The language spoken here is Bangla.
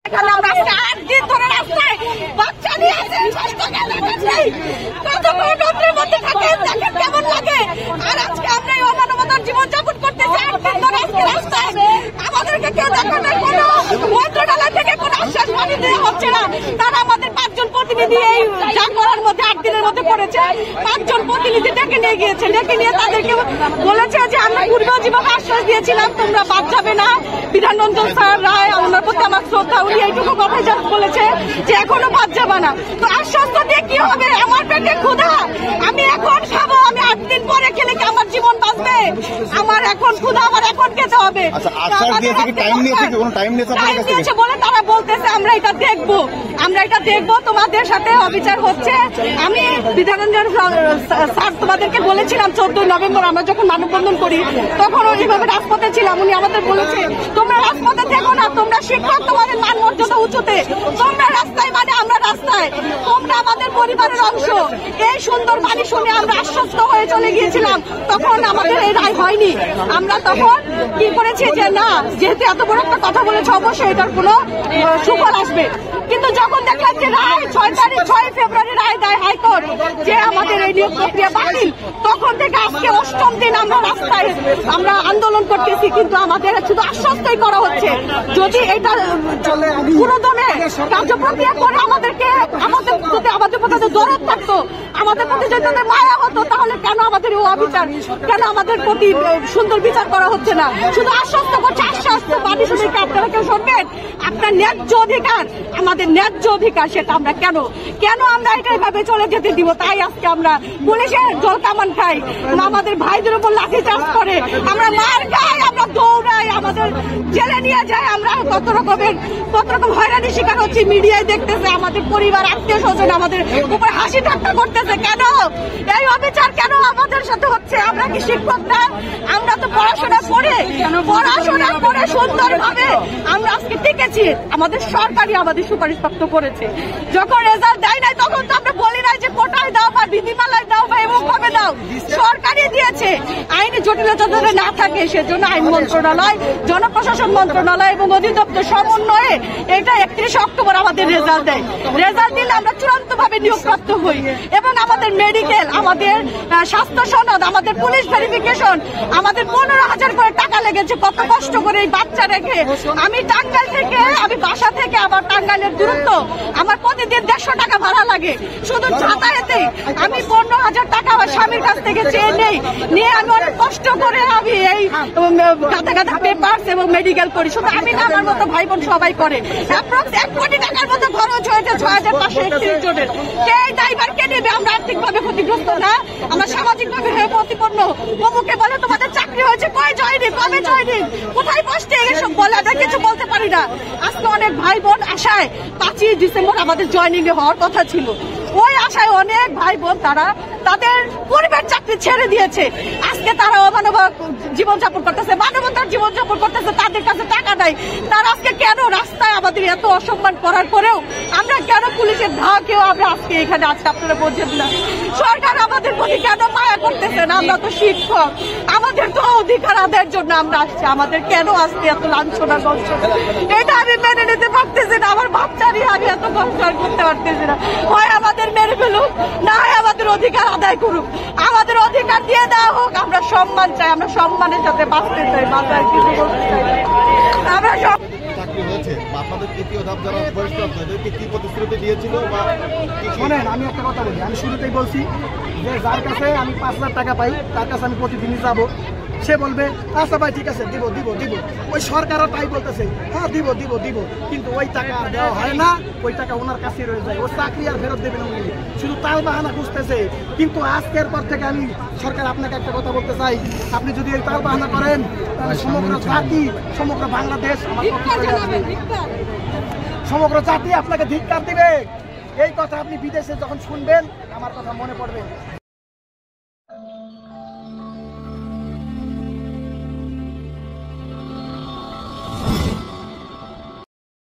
কেমন লাগে আর আজকে আমরা এই অমানবতার জীবনযাপন করতেছি। আমাদেরকে কেউ দেখানোর কোনো মন্ত্রণালয় থেকে কোনো আশ্বাস পানি দেওয়া হচ্ছে না। তারা আমাদের 5 জন প্রতিনিধি এই যা করার মধ্যে 8 দিনের মধ্যে করেছে। 5 জন প্রতিনিধি ডেকে নিয়ে গিয়েছে, ডেকে নিয়ে তাদেরকে বলেছে যে আমরা পূর্বেও যেভাবে আশ্বাস দিয়েছিলাম তোমরা বাদ যাবে না। বিধানরঞ্জন স্যার রায় ওনার প্রতি আমার শ্রদ্ধা, উনি এইটুকু কথা বলেছে যে এখনো বাদ যাবে না। তো আশ্বাস দিয়ে কি হবে? আমার পেটে ক্ষুধা, আমি এখন খাবো, আমি 8 দিন পরে খেলে কি আমার জীবন বাঁচবে? আমার এখন ক্ষুধা, আমার এখন খেতে হবে। বলে তারা বলতেছে আমরা এটা দেখবো, আমরা এটা দেখবো, তোমাদের সাথে অবিচার হচ্ছে। আমি বিধানরঞ্জন স্যার তোমাদেরকে বলেছিলাম 14 নভেম্বর আমরা যখন মানববন্ধন করি তখন ওইভাবে রাজপথে ছিলাম, উনি আমাদের বলেছে তোমরা রাজপথে থেকো না, তোমরা শিক্ষক, তোমাদের মান মর্যাদা উঁচুতে, তোমরা রাস্তায় মানে আমরা রাস্তায়, তোমরা আমাদের পরিবারের অংশ। এই সুন্দর বাণী শুনে আমরা আশ্বস্ত হয়ে চলে গিয়েছিলাম। তখন আমাদের এই রায় হয়নি। আমরা তখন কি করেছি যে না, যেহেতু এত বড় একটা কথা বলেছে অবশ্যই এটার কোনো সুফল আসবে। কিন্তু যখন দেখলাম যে রায় 6 ফেব্রুয়ারি রায় দেয় হাইকোর্ট যে আমাদের এই নিয়োগ প্রক্রিয়া বাতিল, তখন থেকে আজকে 8ম দিন আমরা রাস্তায় আমরা আন্দোলন করতেছি। কিন্তু আমাদের শুধু আশ্বস্তই করা হচ্ছে যদি এটা পুরোদমে কার্যপ্রক্রিয়া করে আমাদেরকে যদি আমাদের প্রতি দরদ থাকতো, আমাদের প্রতি যদি তাদের মায়া হতো, তাহলে কেন আমাদের ও অবিচার, কেন আমাদের প্রতি সুন্দর বিচার করা হচ্ছে না? শুধু আশ্বস্ত করছে, আশ্বস্ত বাণী শুনে কি আপনারা কেউ শুনবেন? আপনার ন্যায্য অধিকার, আমাদের ন্যায্য অধিকার, সেটা আমরা কেন আমরা এটা এভাবে চলে যেতে দিব? তাই আজকে আমরা পুলিশের জল কামান খাই, আমাদের ভাইদের উপর লাঠিচার্জ করে, আমরা মার খাই, আমরা দৌড়াই, আমাদের জেলে নিয়ে যায়, আমরা কত রকম হয়রানি শিকার হচ্ছি। মিডিয়ায় দেখতেছে, আমাদের পরিবার আত্মীয় স্বজন আমাদের উপর হাসি ঠাট্টা করতেছে। কেন এই অবিচার কেন আমাদের সাথে হচ্ছে? আমরা কি শিক্ষক না? আমরা তো পড়াশোনা করে সুন্দরভাবে আমরা আজকে টিকেছি। আমাদের সরকারই আমাদের সুপারিশপ্রাপ্ত করেছে। যখন রেজাল্ট দেয় নাই তখন তো আমরা বলি নাই যে কোটায় দাও বা বিধিমালায় দাও বা এমন ভাবে দাও, সরকারই দিয়েছে। আইনি জটিলতা যাতে না থাকে সেজন্য আইন মন্ত্রণালয়, জনপ্রশাসন মন্ত্রণালয় এবং অধিদপ্তর সমন্বয়ে এটা 31 অক্টোবর আমাদের রেজাল্ট দেয়। রেজাল্ট দিলে আমরা চূড়ান্তভাবে নিয়োগপ্রাপ্ত হই এবং আমাদের মেডিকেল, আমাদের স্বাস্থ্য সনদ, আমাদের পুলিশ ভেরিফিকেশন, আমাদের 15,000 করে টাকা লেগেছে। কত কষ্ট করে এই বাচ্চা রেখে আমি টাঙ্গাইল থেকে, আমি বাসা থেকে আবার টাঙ্গাইলের দূরত্ব, আমার প্রতিদিন 150 টাকা ভাড়া লাগে শুধু যাতায়াতে। আমি 15,000 টাকা আমার স্বামীর কাছ থেকে চেয়ে নিয়ে আমি অনেক কষ্ট করে আমি এই গাদা পেপারস এবং মেডিকেল করি। শুধু আমি না, আমার মতো ভাই বোন সবাই করে। অ্যাপ্রক্স 1 কোটি টাকার মতো খরচ হয়েছে 6,531 জনের। কে ড্রাইভার কে নেবে? আমরা আর্থিকভাবে ক্ষতিগ্রস্ত না, আমরা সামাজিকভাবে হয়ে প্রতিপন্ন। বাবুকে বলে তোমাদের চাকরি হয়েছে, কবে জয়েনিং, কোথায় পোস্টে, এসব বলে আমরা কিছু বলতে পারি না। আজকে অনেক ভাই বোন আশায় 5ই ডিসেম্বর আমাদের জয়েনিং এ হওয়ার কথা ছিল। ওই আশায় অনেক ভাই বোন তারা তাদের পরিবার চাকরি ছেড়ে দিয়েছে। আজকে তারা অমানব জীবনযাপন করতেছে, মানবতার জীবনযাপন করতেছে, তাদের কাছে টাকা দেয়। তারা আজকে কেন রাস্তায় আমাদের এত অসম্মান করার পরেও আমরা কেন পুলিশের ধাকেও আমরা আজকে এখানে আজকে আপনারা বোঝেন না। সরকার আমাদের প্রতি কেন মায়া করতেছে না? আমরা তো শিক্ষক, আমাদের তো অধিকার আদায়ের জন্য আমরা আসছি, আমাদের কেন আজকে এত লাঞ্ছনা করছে? এটা আমি মেনে নিতে পারতেছি না। আমার বাচ্চারই আমি এত কষ্ট করতে পারতেছি না। হয় আমাদের মেরে ফেলুক, না হয় আমাদের অধিকার আদায় করুক, আমাদের অধিকার দিয়ে দেওয়া হোক। আমরা সম্মান চাই, আমরা সম্মানের সাথে বাঁচতে চাই, বাঁচার কিছু করতে চাই। আমরা সব শোনেন, আমি একটা কথা বলি, আমি শুরুতেই বলছি যে যার কাছে আমি 5,000 টাকা পাই তার কাছে আমি প্রতিদিনই যাবো। সে বলবে আচ্ছা ভাই ঠিক আছে দিব। ওই সরকারও তাই বলতেছে, হ্যাঁ দিব, কিন্তু ওই টাকা দেওয়া হয় না, ওই টাকা ওনার কাছে রয়ে যায়। ও চাকরি আর ফেরত দেবে না, শুধু তাল বাহানা খুঁজতেছে। কিন্তু আজকের পর থেকে আমি সরকার আপনাকে একটা কথা বলতে চাই, আপনি যদি এই তাল বাহানা করেন তাহলে সমগ্র জাতি, সমগ্র বাংলাদেশ সমগ্র জাতি আপনাকে ধিক্কার দিবে। এই কথা আপনি বিদেশে যখন শুনবেন আমার কথা মনে পড়বে।